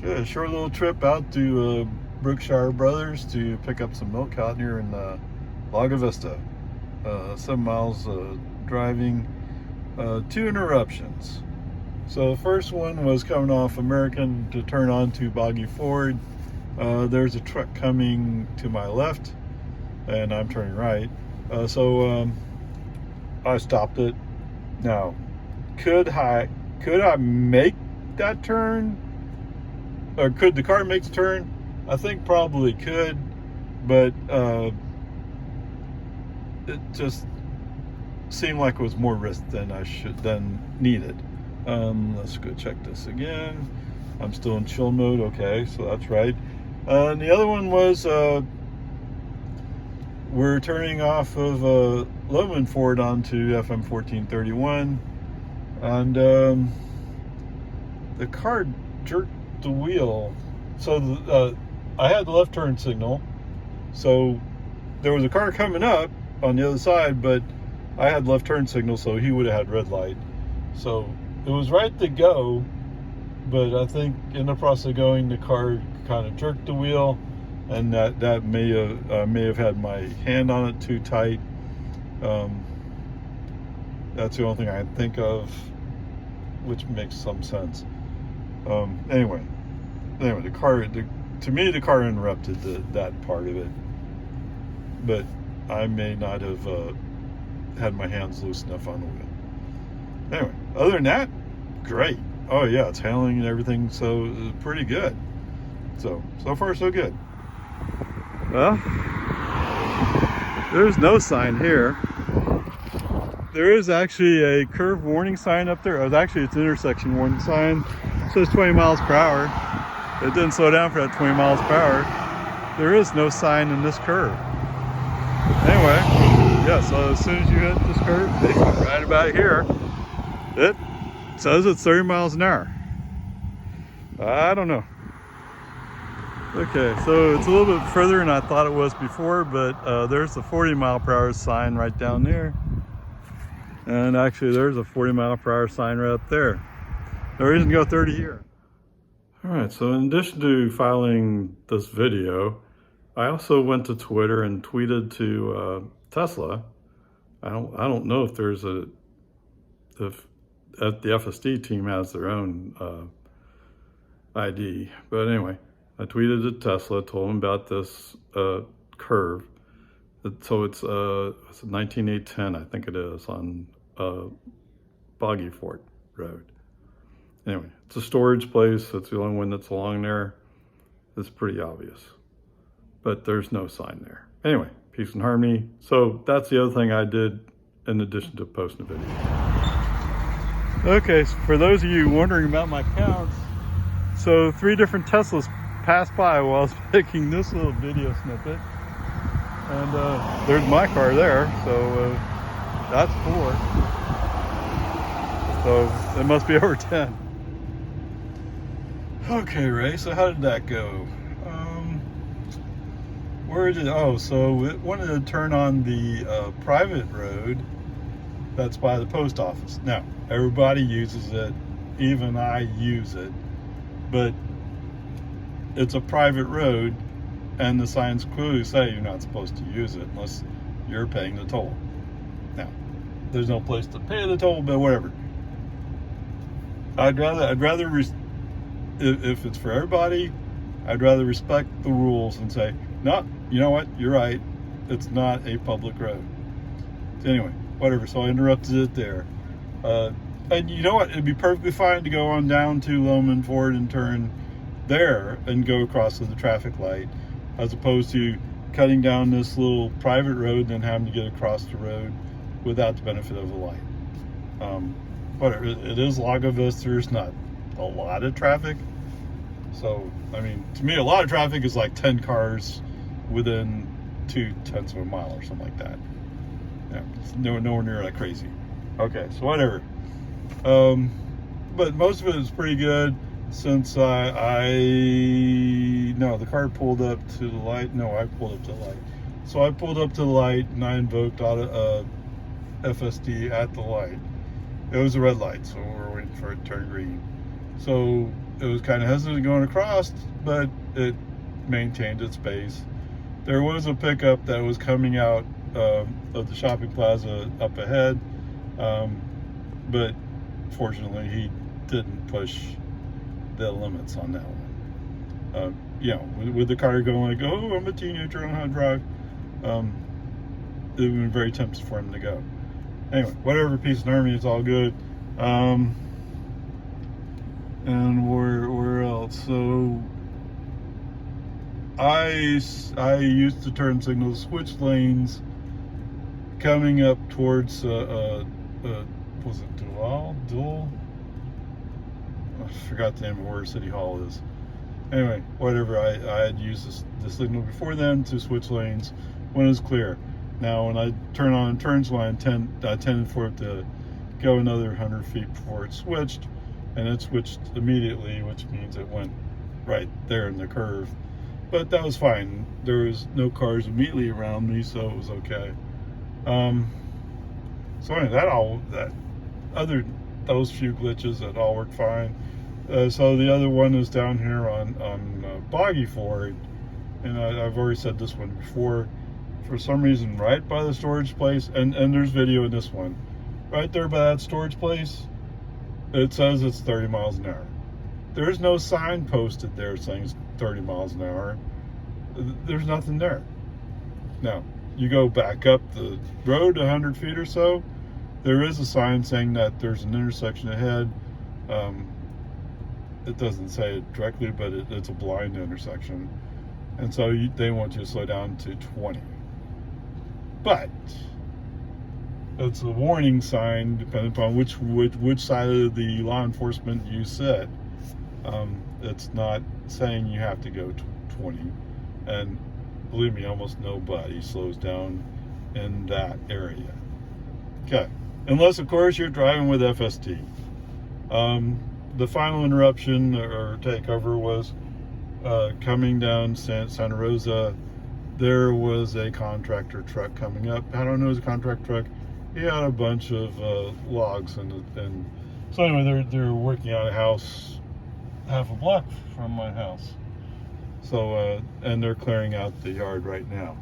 Good, short little trip out to Brookshire Brothers to pick up some milk out here in Lago Vista. 7 miles driving, 2 interruptions. So the first one was coming off American to turn onto Boggy Ford. There's a truck coming to my left and I'm turning right. So I stopped it. Now, could I make that turn? Or could the car make the turn? I think probably could, but it just seemed like it was more risk than needed. Let's go check this again. I'm still in chill mode. Okay, so that's right. And the other one was we're turning off of Loman Ford onto FM 1431, and the car jerked the wheel. So I had the left turn signal, so there was a car coming up on the other side, but I had left turn signal, so he would have had red light. So it was right to go, but I think in the process of going, the car kind of jerked the wheel, and that may have had my hand on it too tight. That's the only thing I can think of, which makes some sense. Anyway, the car, to me, the car interrupted that part of it, but I may not have had my hands loose enough on the wheel. Anyway, other than that, great. Oh yeah, it's handling and everything, so pretty good. So far so good. Well, there's no sign here. There is actually a curve warning sign up there. Actually, it's an intersection warning sign. It says 20 miles per hour. It didn't slow down for that 20 miles per hour. There is no sign in this curve. Anyway, yeah, so as soon as you hit this curve, basically right about here, it says it's 30 miles an hour. I don't know. Okay, so it's a little bit further than I thought it was before, but there's the 40 mile per hour sign right down there. And actually there's a 40 mile per hour sign right up there. No reason to go 30 here. All right, so in addition to filing this video, I also went to Twitter and tweeted to Tesla. I don't know if there's the FSD team has their own ID, but anyway, I tweeted to Tesla, told them about this curve. So it's 19810, I think it is, on Boggy Ford Road. Anyway, it's a storage place. It's the only one that's along there. It's pretty obvious, but there's no sign there. Anyway, peace and harmony. So that's the other thing I did in addition to posting a video. Okay, so for those of you wondering about my counts, so 3 different Teslas passed by while I was making this little video snippet. And there's my car there, so that's 4. So it must be over 10. Okay, Ray, so how did that go? So it wanted to turn on the private road that's by the post office. Now, everybody uses it, even I use it, but it's a private road, and the signs clearly say you're not supposed to use it unless you're paying the toll. Now, there's no place to pay the toll, but whatever. I'd rather if it's for everybody, I'd rather respect the rules and say, no, you know what, you're right, it's not a public road. So anyway, whatever, so I interrupted it there. And you know what, it'd be perfectly fine to go on down to Loman Ford and turn there and go across to the traffic light, as opposed to cutting down this little private road and then having to get across the road without the benefit of a light. Whatever, it is Lago Vista, there's not a lot of traffic. So, I mean, to me, a lot of traffic is like 10 cars within 0.2 of a mile or something like that. Yeah, it's nowhere near that crazy. Okay, so whatever. But most of it is pretty good. Since the car pulled up to the light. No, I pulled up to the light. So I pulled up to the light and I invoked FSD at the light. It was a red light, so we were waiting for it to turn green. So it was kind of hesitant going across, but it maintained its pace. There was a pickup that was coming out of the shopping plaza up ahead, but fortunately he didn't push the limits on that one. You know, with the car going like, oh, I'm a teenager, I don't know how to drive, it would have been very tempting for him to go. Anyway, whatever, peace and harmony, it's all good. And where else? So I used to turn signals, switch lanes, coming up towards was it Dual? I forgot the name of where City Hall is. Anyway, whatever. I had used the signal before then to switch lanes when it was clear. Now, when I turn on turns line, I tended for it to go another 100 feet before it switched, and it switched immediately, which means it went right there in the curve. But that was fine. There was no cars immediately around me, so it was okay. So anyway, those few glitches, that all worked fine. So the other one is down here on Boggy Ford, and I've already said this one before. For some reason, right by the storage place, and there's video in this one, right there by that storage place, it says it's 30 miles an hour. There's no sign posted there saying it's 30 miles an hour. There's nothing there. Now, you go back up the road 100 feet or so, there is a sign saying that there's an intersection ahead. It doesn't say it directly, but it's a blind intersection. And so they want you to slow down to 20. But it's a warning sign, depending upon which side of the law enforcement you sit. It's not saying you have to go 20. And believe me, almost nobody slows down in that area. Okay, unless of course you're driving with FSD. The final interruption or takeover was coming down Santa Rosa. There was a contractor truck coming up. I don't know, it was a contract truck. He had a bunch of logs, and so anyway, they're working on a house half a block from my house. So and they're clearing out the yard right now.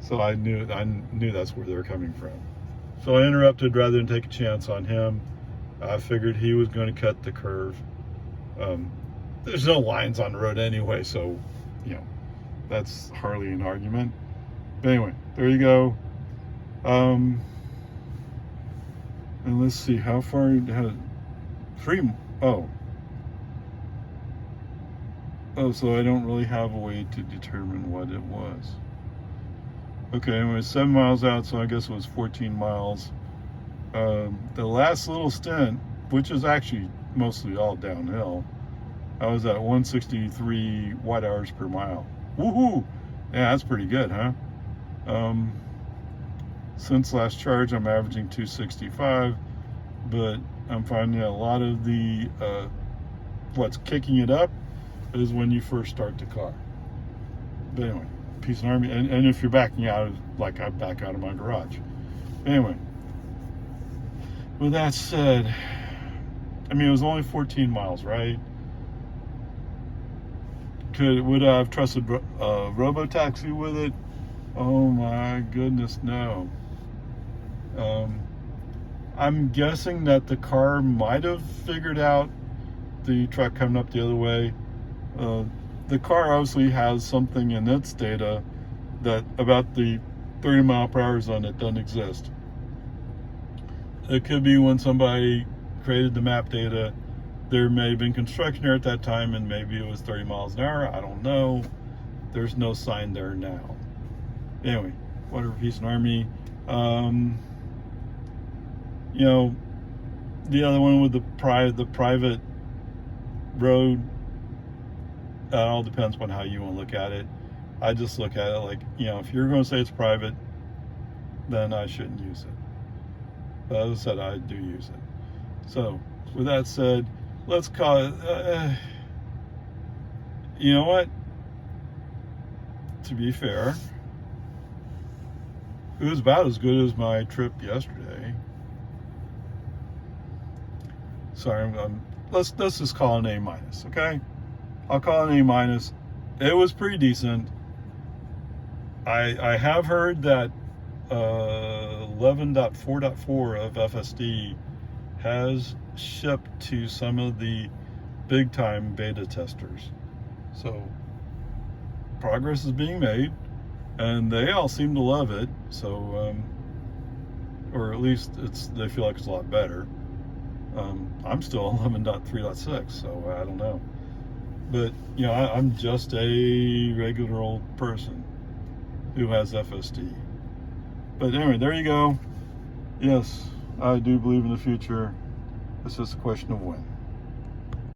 So I knew that's where they were coming from. So I interrupted rather than take a chance on him. I figured he was going to cut the curve. There's no lines on the road anyway, so you know, that's hardly an argument. But anyway, there you go. And let's see, how far had so I don't really have a way to determine what it was. Okay, anyway, 7 miles out, so I guess it was 14 miles. The last little stint, which is actually mostly all downhill, I was at 163 watt hours per mile. Woohoo! Yeah, that's pretty good, huh? Since last charge, I'm averaging 265, but I'm finding a lot of the what's kicking it up is when you first start the car. But anyway, peace and harmony. And if you're backing out, like I back out of my garage. Anyway, with that said, I mean, it was only 14 miles, right? Would I have trusted Robo-Taxi with it? Oh my goodness, no. I'm guessing that the car might have figured out the truck coming up the other way. The car obviously has something in its data that about the 30 mile per hour zone that doesn't exist. It could be when somebody created the map data, there may have been construction there at that time and maybe it was 30 miles an hour. I don't know. There's no sign there now. Anyway, whatever, peace and harmony. You know, the other one with the private road, it all depends on how you want to look at it. I just look at it like, you know, if you're going to say it's private, then I shouldn't use it. But as I said, I do use it. So, with that said, let's call it, you know what? To be fair, it was about as good as my trip yesterday. Sorry, let's just call it an A minus, okay? I'll call it an A minus. It was pretty decent. I have heard that 11.4.4 of FSD has shipped to some of the big time beta testers. So progress is being made, and they all seem to love it. So, or at least they feel like it's a lot better. I'm still 11.3.6, so I don't know. But, you know, I'm just a regular old person who has FSD. But anyway, there you go. Yes, I do believe in the future. It's just a question of when.